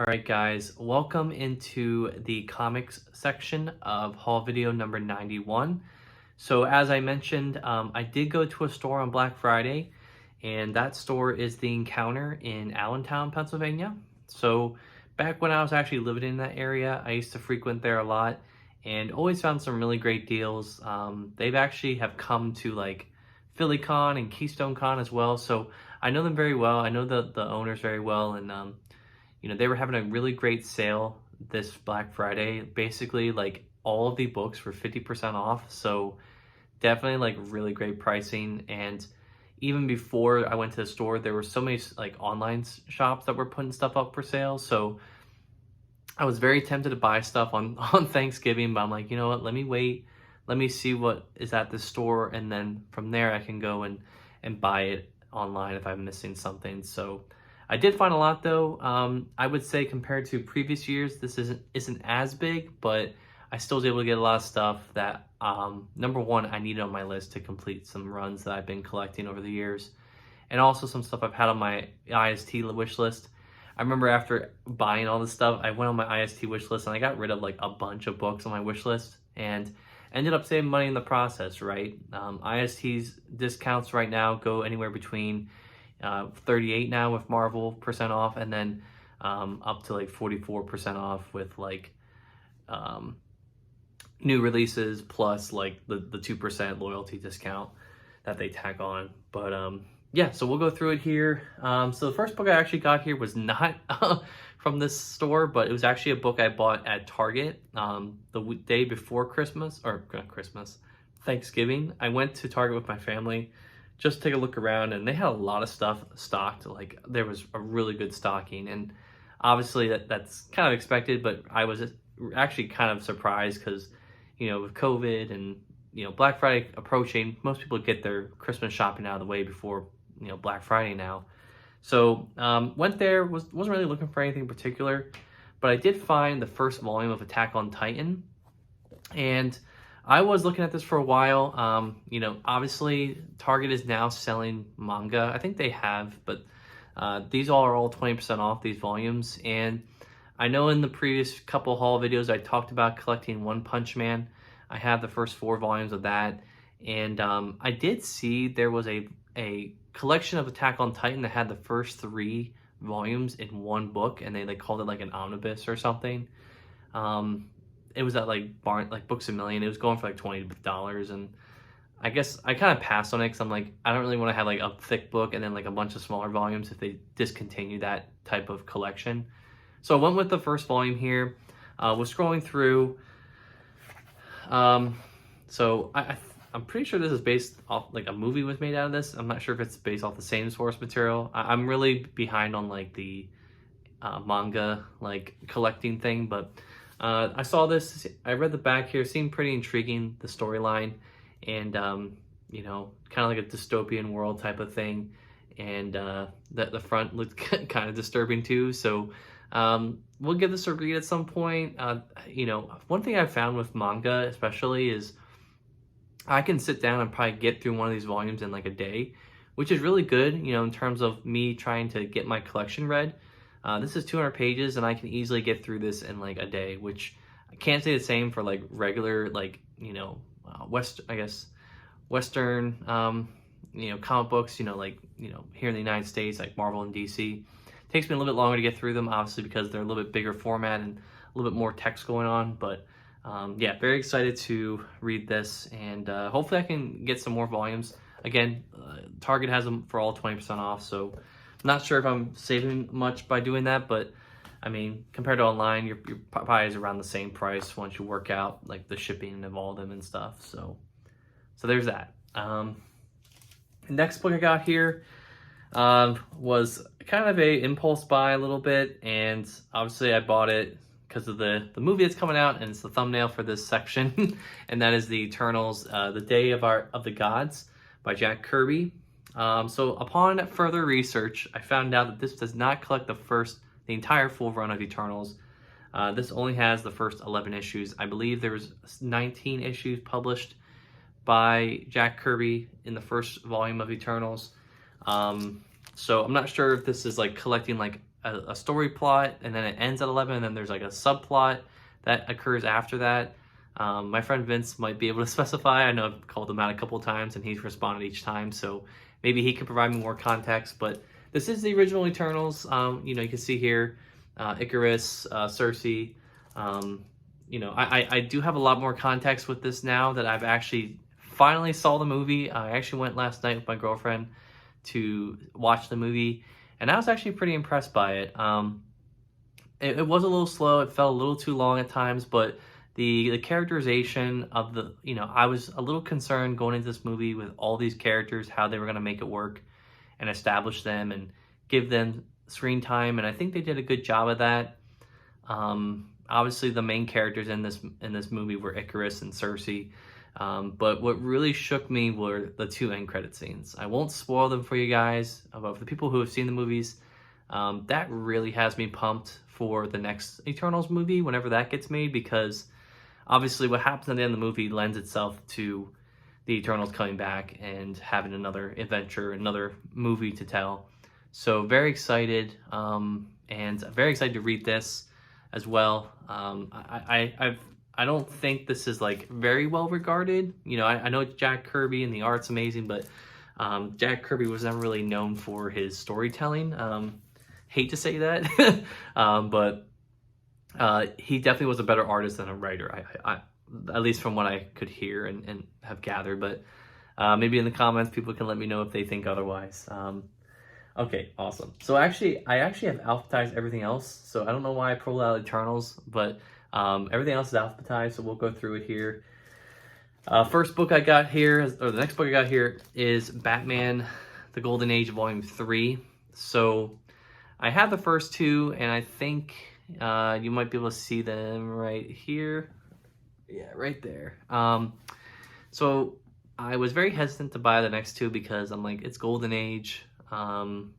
Alright guys, welcome into the comics section of haul video number 91. So as I mentioned, I did go to a store on Black Friday, and that store is The Encounter in Allentown, Pennsylvania. So back when I was actually living in that area, I used to frequent there a lot and always found some really great deals. They've actually have come to like PhillyCon and Keystone Con as well, so I know them very well. I know the owners very well, and they were having a really great sale this Black Friday. Basically, like all of the books were 50% off. So definitely like really great pricing. And even before I went to the store, there were so many like online shops that were putting stuff up for sale. So I was very tempted to buy stuff on Thanksgiving, but I'm like, you know what, let me wait. Let me see what is at the store. And then from there I can go and buy it online if I'm missing something. So I did find a lot though. I would say compared to previous years, this isn't as big, but I still was able to get a lot of stuff that, number one, I needed on my list to complete some runs that I've been collecting over the years. And also some stuff I've had on my IST wish list. I remember after buying all this stuff, I went on my IST wish list and I got rid of like a bunch of books on my wish list and ended up saving money in the process, right? IST's discounts right now go anywhere between 38 now with Marvel % off, and then up to like 44% off with like new releases plus like the 2% loyalty discount that they tack on. But yeah, so we'll go through it here. So the first book I actually got here was not from this store, but it was actually a book I bought at Target the day before Christmas, or not Christmas, Thanksgiving. I went to Target with my family just take a look around, and they had a lot of stuff stocked. Like there was a really good stocking, and obviously that's kind of expected, but I was actually kind of surprised because, with COVID and, Black Friday approaching, most people get their Christmas shopping out of the way before, Black Friday now. So went there, wasn't really looking for anything in particular, but I did find the first volume of Attack on Titan, and I was looking at this for a while. Obviously Target is now selling manga. I think they have, but these are all 20% off, these volumes. And I know in the previous couple haul videos, I talked about collecting One Punch Man. I have the first 4 volumes of that. And I did see there was a collection of Attack on Titan that had the first 3 volumes in one book, and they called it like an omnibus or something. It was at like Books A Million. It was going for like $20, and I guess I kind of passed on it because I'm like, I don't really want to have like a thick book and then like a bunch of smaller volumes if they discontinue that type of collection. So I went with the first volume here. Was scrolling through. So I'm pretty sure this is based off like a movie was made out of this. I'm not sure if it's based off the same source material. I'm really behind on like the manga like collecting thing, but I saw this, I read the back here, seemed pretty intriguing, the storyline, and, kind of like a dystopian world type of thing, and the front looked kind of disturbing too, so we'll give this a read at some point. One thing I've found with manga especially is I can sit down and probably get through one of these volumes in like a day, which is really good, in terms of me trying to get my collection read. This is 200 pages, and I can easily get through this in like a day, which I can't say the same for like regular, like, Western, comic books, like, here in the United States, like Marvel and DC. It takes me a little bit longer to get through them, obviously, because they're a little bit bigger format and a little bit more text going on. But yeah, very excited to read this, and hopefully I can get some more volumes. Again, Target has them for all 20% off, so not sure if I'm saving much by doing that, but I mean, compared to online, your probably is around the same price once you work out like the shipping of all of them and stuff. So there's that. The next book I got here was kind of a impulse buy a little bit, and obviously I bought it because of the movie that's coming out, and it's the thumbnail for this section, and that is the Eternals, The Day of the Gods by Jack Kirby. So upon further research, I found out that this does not collect the entire full run of Eternals. This only has the first 11 issues. I believe there was 19 issues published by Jack Kirby in the first volume of Eternals. So I'm not sure if this is like collecting like a story plot, and then it ends at 11, and then there's like a subplot that occurs after that. My friend Vince might be able to specify. I know I've called him out a couple times, and he's responded each time, so maybe he can provide me more context. But this is the original Eternals. You know, you can see here Icarus, Cersei. You know, I do have a lot more context with this now that I've actually finally saw the movie. I actually went last night with my girlfriend to watch the movie, and I was actually pretty impressed by it. It was a little slow. It felt a little too long at times, but the characterization of the, you know, I was a little concerned going into this movie with all these characters, how they were going to make it work and establish them and give them screen time, and I think they did a good job of that. Obviously, the main characters in this movie were Icarus and Cersei. But what really shook me were the 2 end credit scenes. I won't spoil them for you guys, but for the people who have seen the movies, that really has me pumped for the next Eternals movie, whenever that gets made, because obviously what happens at the end of the movie lends itself to the Eternals coming back and having another adventure, another movie to tell. So very excited, and very excited to read this as well. I don't think this is like very well regarded. You know, I know it's Jack Kirby and the art's amazing, but Jack Kirby was never really known for his storytelling. Hate to say that, but he definitely was a better artist than a writer. I at least from what I could hear and have gathered. But maybe in the comments, people can let me know if they think otherwise. Okay, awesome. So I actually have alphabetized everything else. So I don't know why I pulled out Eternals, but everything else is alphabetized, so we'll go through it here. First book I got here, or the next book I got here, is Batman, The Golden Age, Volume 3. So I have the first 2, and I think you might be able to see them right here. Yeah, right there. So I was very hesitant to buy the next 2 because I'm like, it's Golden Age. Don't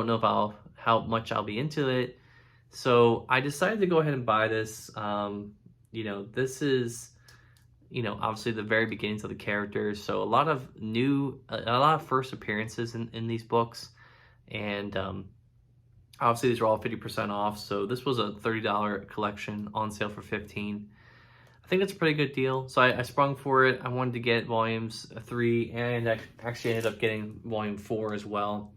know how much I'll be into it. So I decided to go ahead and buy this. You know, this is, you know, obviously the very beginnings of the characters. So a lot of first appearances in these books. And obviously these are all 50% off. So this was a $30 collection on sale for $15. I think that's a pretty good deal. So I sprung for it. I wanted to get volumes 3, and I actually ended up getting volume 4 as well.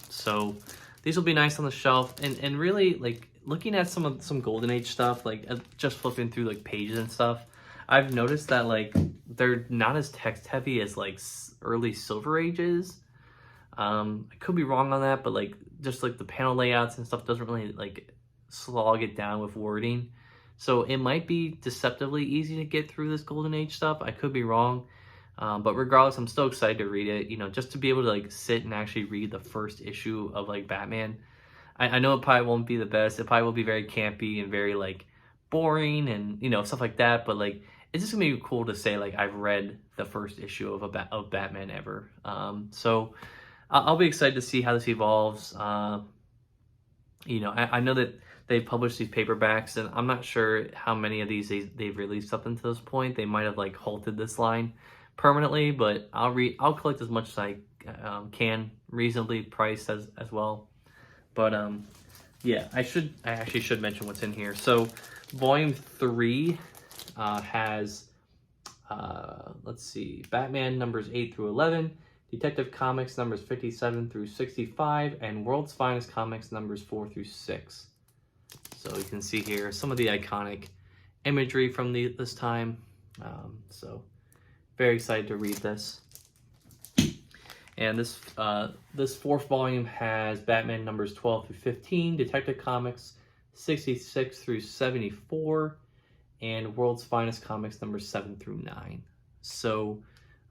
So these will be nice on the shelf, and really, like, looking at some Golden Age stuff, like just flipping through like pages and stuff, I've noticed that like they're not as text heavy as like early Silver Ages. I could be wrong on that, but like just like the panel layouts and stuff doesn't really like slog it down with wording. So it might be deceptively easy to get through this Golden Age stuff. I could be wrong. But regardless, I'm still excited to read it, you know, just to be able to like sit and actually read the first issue of like Batman. I know it probably won't be the best. It probably will be very campy and very like boring and, you know, stuff like that. But like, it's just gonna be cool to say like I've read the first issue of Batman ever. So I'll be excited to see how this evolves. You know, I know that they've published these paperbacks, and I'm not sure how many of these they've released up until this point. They might have like halted this line permanently, but I'll collect as much as I can, reasonably priced as well. But yeah, I actually should mention what's in here. So volume 3 has let's see, Batman numbers 8 through 11, Detective Comics numbers 57 through 65, and World's Finest Comics numbers 4 through 6. So you can see here some of the iconic imagery from this time. So very excited to read this. And this fourth volume has Batman numbers 12 through 15, Detective Comics 66 through 74, and World's Finest Comics numbers 7 through 9. So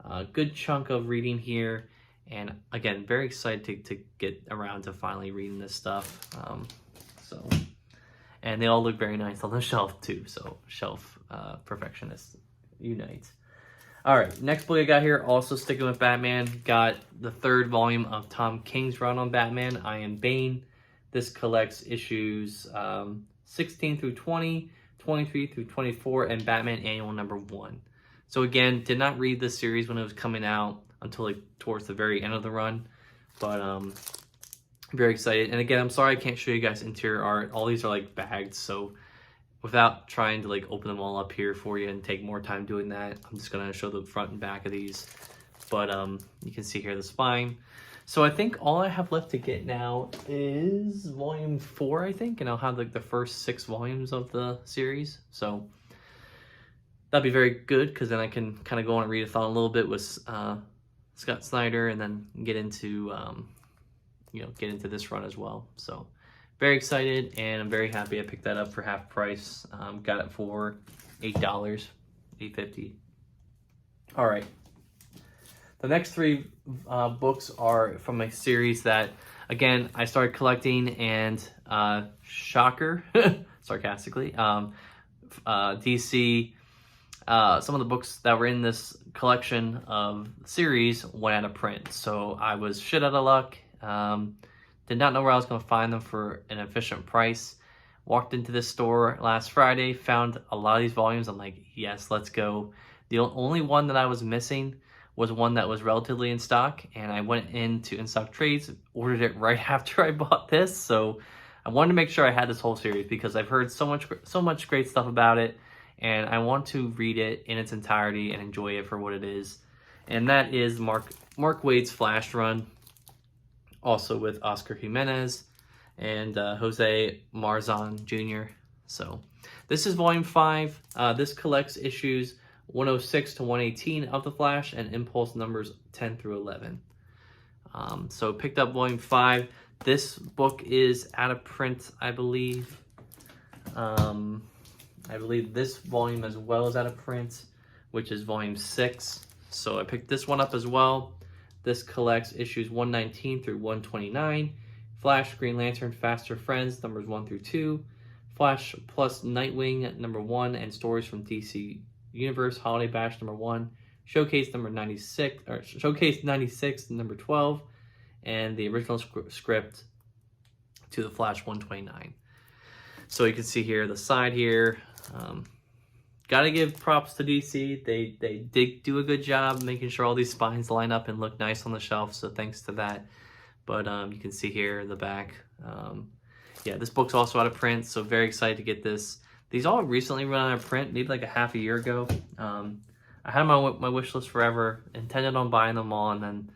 a good chunk of reading here. And again, very excited to get around to finally reading this stuff. And they all look very nice on the shelf too. So shelf perfectionists unite. All right, next book I got here, also sticking with Batman, got the 3rd volume of Tom King's run on Batman, I Am Bane. This collects issues 16 through 20, 23 through 24, and Batman Annual number 1. So again, did not read this series when it was coming out until like towards the very end of the run. But Very excited. And again, I'm sorry I can't show you guys interior art. All these are like bagged, so without trying to like open them all up here for you and take more time doing that, I'm just gonna show the front and back of these. But you can see here the spine. So I think all I have left to get now is volume 4, I think, and I'll have like the first 6 volumes of the series. So that'd be very good, because then I can kind of go on a readathon a little bit with Scott Snyder, and then get into get into this run as well. So very excited, and I'm very happy I picked that up for half price. Got it for $8, $8.50. All right. The next 3 books are from a series that, again, I started collecting, and shocker, sarcastically, DC, some of the books that were in this collection of series went out of print. So I was shit out of luck. Did not know where I was going to find them for an efficient price. Walked into this store last Friday, found a lot of these volumes. I'm like, yes, let's go. The only one that I was missing was one that was relatively in stock, and I went into In Stock Trades, ordered it right after I bought this. So I wanted to make sure I had this whole series, because I've heard so much great stuff about it, and I want to read it in its entirety and enjoy it for what it is. And that is Mark Waid's Flash run, also with Oscar Jimenez and Jose Marzan Jr. So this is volume 5. This collects issues 106 to 118 of the Flash, and Impulse numbers 10 through 11. So picked up volume 5. This book is out of print, I believe. I believe this volume as well is out of print, which is volume 6. So I picked this one up as well. This collects issues 119 through 129. Flash, Green Lantern, Faster Friends, numbers 1 through 2. Flash plus Nightwing, number 1, and stories from DC Universe, Holiday Bash, number 1. Showcase number 96, or Showcase 96, number 12, and the original script to the Flash 129. So you can see here, the side here. Gotta give props to DC. They did do a good job making sure all these spines line up and look nice on the shelf, so thanks to that. But you can see here the back. Yeah, this book's also out of print, so very excited to get this. These all recently run out of print, maybe like a half a year ago. I had them on my wish list forever, intended on buying them all, and then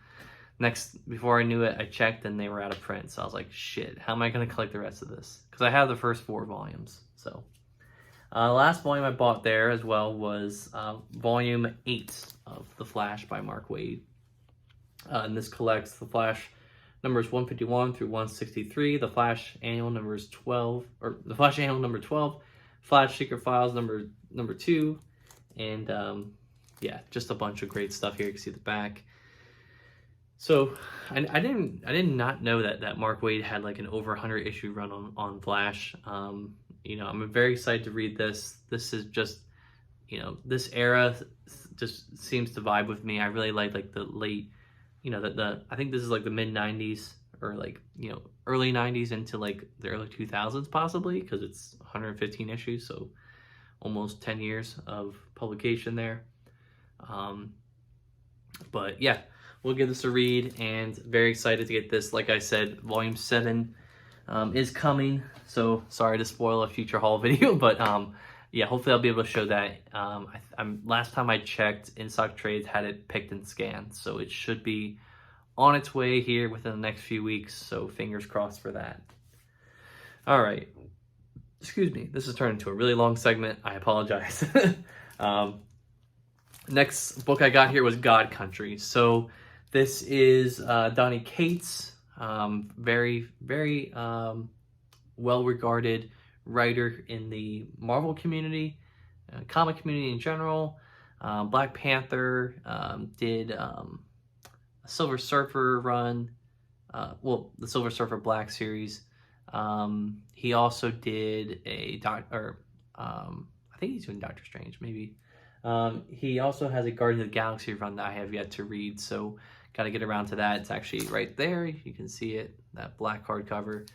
before I knew it, I checked and they were out of print. So I was like, shit, how am I going to collect the rest of this? Because I have the first 4 volumes. So last volume I bought there as well was volume 8 of The Flash by Mark Waid. And this collects The Flash numbers 151 through 163, The Flash annual numbers 12, or The Flash annual number 12, Flash Secret Files number 2, and yeah, just a bunch of great stuff here. You can see the back. So I did not know that Mark Waid had like an over 100 issue run on Flash. You know, I'm very excited to read this. This is just, you know, this era just seems to vibe with me. I really like the late, you know, I think this is like the mid 90s or like, you know, early 90s into like the early 2000s possibly, because it's 115 issues, so almost 10 years of publication there. But yeah, we'll give this a read, and very excited to get this. Like I said, volume 7 is coming, so sorry to spoil a future haul video, but yeah, hopefully I'll be able to show that. Last time I checked, In Stock Trades had it picked and scanned, so it should be on its way here within the next few weeks, so fingers crossed for that. All right, excuse me, this has turned into a really long segment. I apologize. Next book I got here was God Country. So this is Donny Cates, very, very well-regarded writer in the Marvel community, comic community in general. Black Panther, did a Silver Surfer run, well, the Silver Surfer Black series. He also did I think he's doing Doctor Strange, maybe. He also has a Guardians of the Galaxy run that I have yet to read, so got to get around to that. It's actually right there. You can see it, that black hardcover.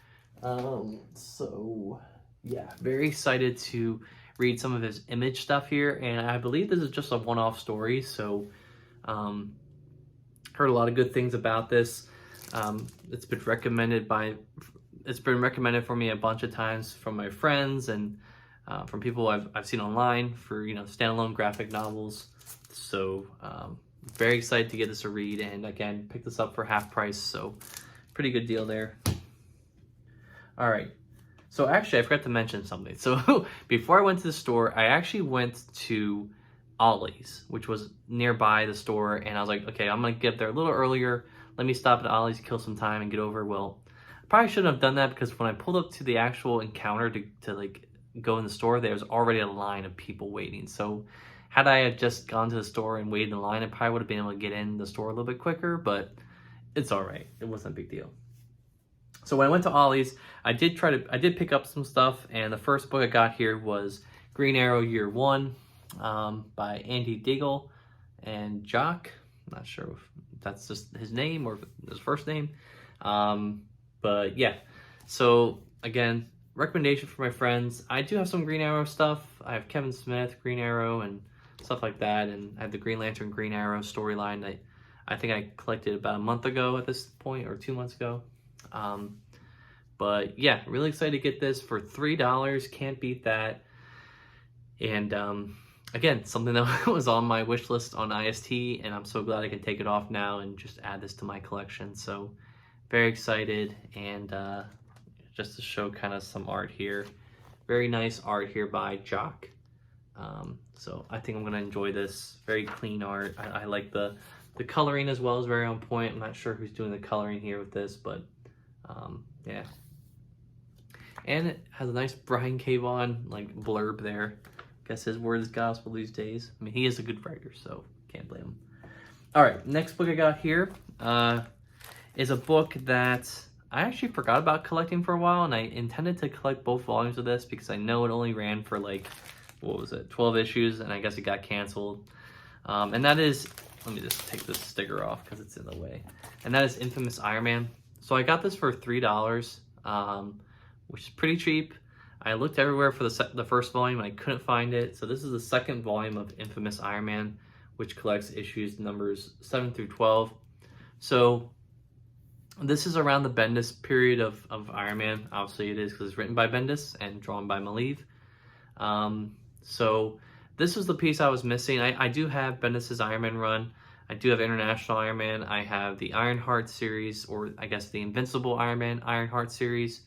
So yeah, very excited to read some of his Image stuff here, and I believe this is just a one-off story, so heard a lot of good things about this. It's been recommended for me a bunch of times from my friends and from people I've seen online for, you know, standalone graphic novels. So very excited to get this a read, and again, pick this up for half price, so pretty good deal there. All right, so actually I forgot to mention something. So before I went to the store, I actually went to Ollie's, which was nearby the store, and I was like, okay, I'm gonna get there a little earlier. Let me stop at Ollie's, kill some time, and get over. Well, I probably shouldn't have done that, because when I pulled up to the actual encounter to like go in the store, there was already a line of people waiting. So had I had just gone to the store and waited in line, I probably would have been able to get in the store a little bit quicker, but it's all right. It wasn't a big deal. So when I went to Ollie's, I did pick up some stuff, and the first book I got here was Green Arrow Year One by Andy Diggle and Jock. I'm not sure if that's just his name or his first name. But yeah, so again, recommendation for my friends. I do have some Green Arrow stuff. I have Kevin Smith, Green Arrow, and stuff like that, and I have the Green Lantern Green Arrow storyline that I think I collected about a month ago at this point, or 2 months ago. But yeah, really excited to get this for $3. Can't beat that. And again, something that was on my wish list on IST, and I'm so glad I can take it off now and just add this to my collection. So very excited, and just to show kind of some art here. Very nice art here by Jock. So I think I'm gonna enjoy this. Very clean art. I like the coloring as well, is very on point. I'm not sure who's doing the coloring here with this, but yeah. And it has a nice Brian K. Vaughan like blurb there. Guess his word is gospel these days. I mean, he is a good writer, so can't blame him. All right, next book I got here is a book that I actually forgot about collecting for a while, and I intended to collect both volumes of this because I know it only ran for like, what was it, 12 issues, and I guess it got canceled. And that is, let me just take this sticker off because it's in the way. And that is Infamous Iron Man. So I got this for $3, which is pretty cheap. I looked everywhere for the first volume and I couldn't find it. So this is the second volume of Infamous Iron Man, which collects issues numbers 7 through 12. So this is around the Bendis period of Iron Man. Obviously it is because it's written by Bendis and drawn by Maliv. So this was the piece I was missing. I do have Bendis' Iron Man run. I do have International Iron Man. I have the Ironheart series, or I guess the Invincible Iron Man Ironheart series.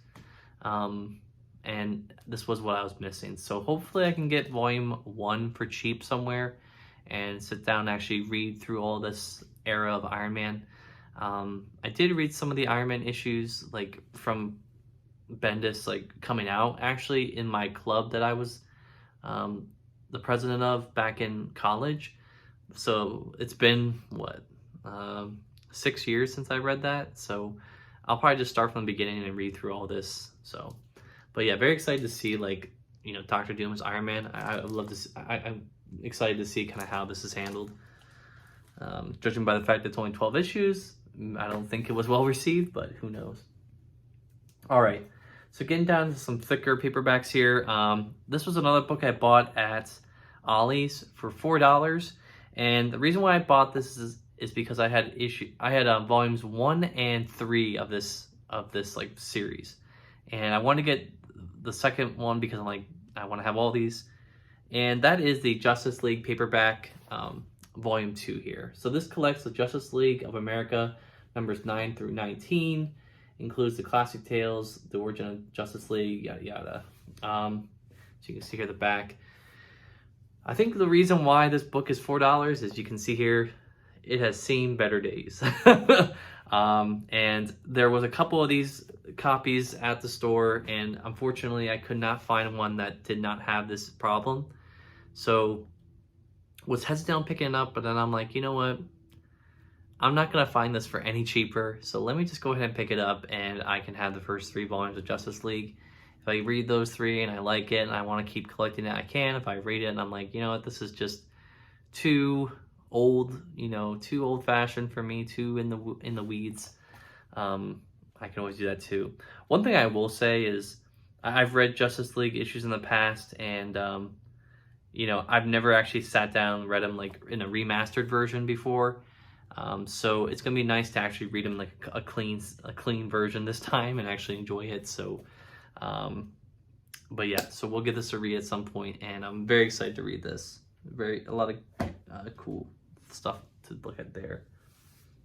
And this was what I was missing. So hopefully I can get volume 1 for cheap somewhere and sit down and actually read through all this era of Iron Man. I did read some of the Iron Man issues like from Bendis like coming out actually in my club that I was the president of back in college. So it's been what 6 years since I read that, so I'll probably just start from the beginning and read through all this. So but yeah, very excited to see, like, you know, Dr. Doom as Iron Man. I would love to see, I'm excited to see kind of how this is handled. Judging by the fact that it's only 12 issues, I don't think it was well received, but who knows. All right, so getting down to some thicker paperbacks here. This was another book I bought at Ollie's for $4, and the reason why I bought this is because I had volumes 1 and 3 of this like series, and I wanted to get the second one because I'm like, I want to have all these, and that is the Justice League paperback volume 2 here. So this collects the Justice League of America numbers 9 through 19, includes the classic tales, the origin of Justice League, yada yada. So you can see here the back. I think the reason why this book is $4 is, you can see here, it has seen better days. And there was a couple of these copies at the store, and unfortunately I could not find one that did not have this problem. So was hesitant on picking it up, but then I'm like, you know what? I'm not gonna find this for any cheaper, so let me just go ahead and pick it up, and I can have the first 3 volumes of Justice League. If I read those 3 and I like it and I want to keep collecting it, I can. If I read it and I'm like, you know what, this is just too old, you know, too old-fashioned for me, too in the weeds, I can always do that too. One thing I will say is I've read Justice League issues in the past, and you know, I've never actually sat down and read them like in a remastered version before. So it's gonna be nice to actually read them like a clean version this time and actually enjoy it. So, but yeah, so we'll give this a read at some point, and I'm very excited to read this. A lot of cool stuff to look at there.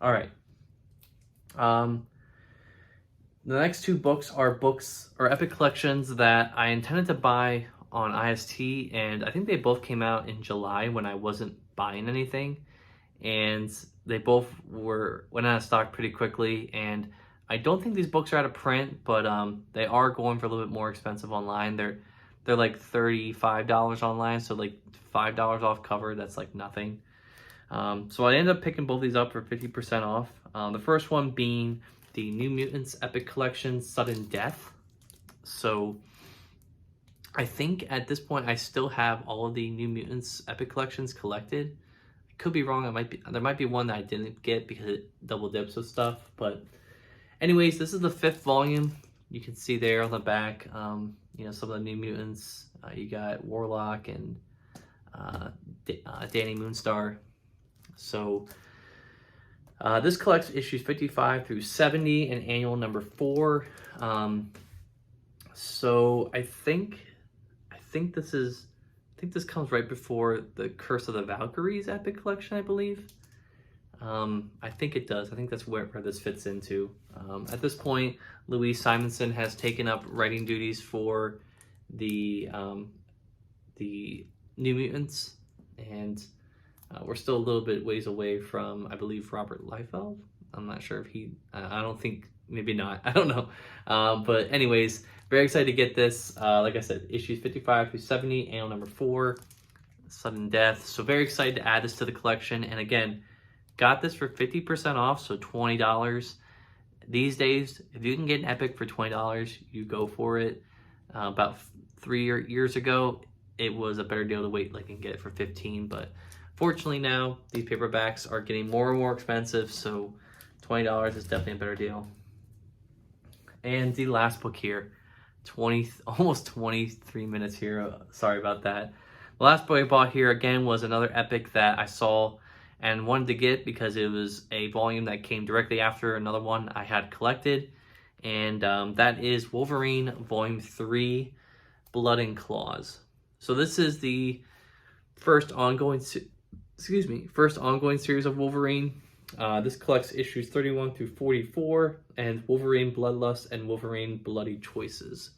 All right. The next two books are epic collections that I intended to buy on IST, and I think they both came out in July when I wasn't buying anything, and they both went out of stock pretty quickly. And I don't think these books are out of print, but they are going for a little bit more expensive online. They're like $35 online, so like $5 off cover. That's like nothing. So I ended up picking both these up for 50% off. The first one being the New Mutants Epic Collection Sudden Death. So I think at this point I still have all of the New Mutants Epic Collections collected. I could be wrong. There might be one that I didn't get because it double dips with stuff. But anyways, this is the 5th volume. You can see there on the back, you know, some of the New Mutants. You got Warlock and Danny Moonstar. So this collects issues 55 through 70 and annual number 4. So I think this comes right before the Curse of the Valkyries epic collection, I believe. I think it does. I think that's where this fits into. At this point, Louise Simonson has taken up writing duties for the New Mutants, and we're still a little bit ways away from, I believe, Robert Liefeld. I'm not sure if I don't think, maybe not. I don't know. But anyways, very excited to get this. Like I said, issues 55 through 70, annual number 4, Sudden Death. So very excited to add this to the collection. And again, got this for 50% off, so $20. These days, if you can get an epic for $20, you go for it. About 3 years ago, it was a better deal to wait and get it for 15, but fortunately now these paperbacks are getting more and more expensive, so $20 is definitely a better deal. And the last book here, almost 23 minutes here. Sorry about that. The last book I bought here again was another epic that I saw and wanted to get because it was a volume that came directly after another one I had collected, and that is Wolverine Volume 3, Blood and Claws. So this is the first ongoing series of Wolverine. This collects issues 31 through 44 and Wolverine Bloodlust and Wolverine Bloody Choices.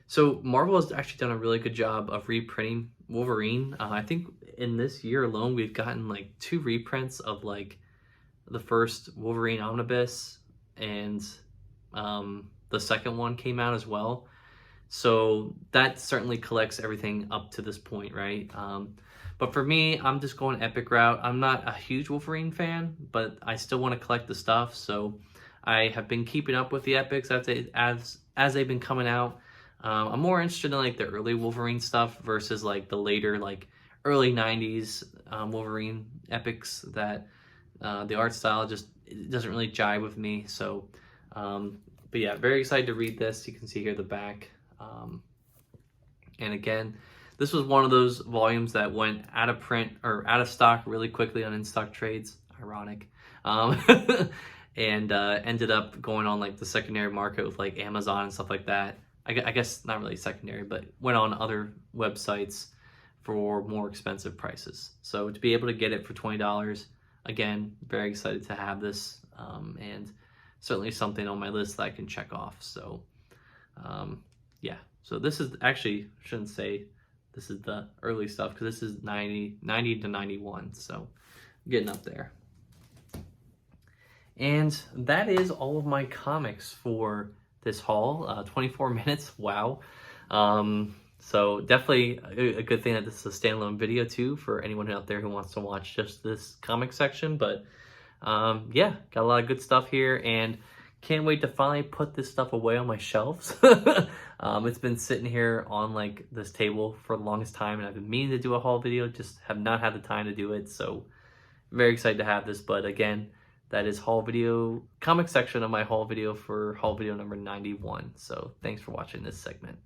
So Marvel has actually done a really good job of reprinting Wolverine. I think in this year alone we've gotten 2 reprints of the first Wolverine Omnibus, and the second one came out as well. So that certainly collects everything up to this point, right? But for me, I'm just going epic route. I'm not a huge Wolverine fan, but I still want to collect the stuff. So I have been keeping up with the epics as they've been coming out. I'm more interested in the early Wolverine stuff versus the later early 90s Wolverine epics that the art style just doesn't really jive with me. So, but yeah, very excited to read this. You can see here the back. And again, this was one of those volumes that went out of print or out of stock really quickly on in-stock trades. Ironic. And ended up going on the secondary market with Amazon and stuff like that. I guess not really secondary, but went on other websites for more expensive prices. So to be able to get it for $20, again, very excited to have this, and certainly something on my list that I can check off. So yeah, so this is actually, shouldn't say this is the early stuff because this is 90 to 91, so getting up there. And that is all of my comics for this haul. 24 minutes, wow. So definitely a good thing that this is a standalone video too for anyone out there who wants to watch just this comic section. But yeah, got a lot of good stuff here, and can't wait to finally put this stuff away on my shelves. It's been sitting here on this table for the longest time, and I've been meaning to do a haul video, just have not had the time to do it. So very excited to have this. But again, that is haul video, comic section of my haul video for haul video number 91. So thanks for watching this segment.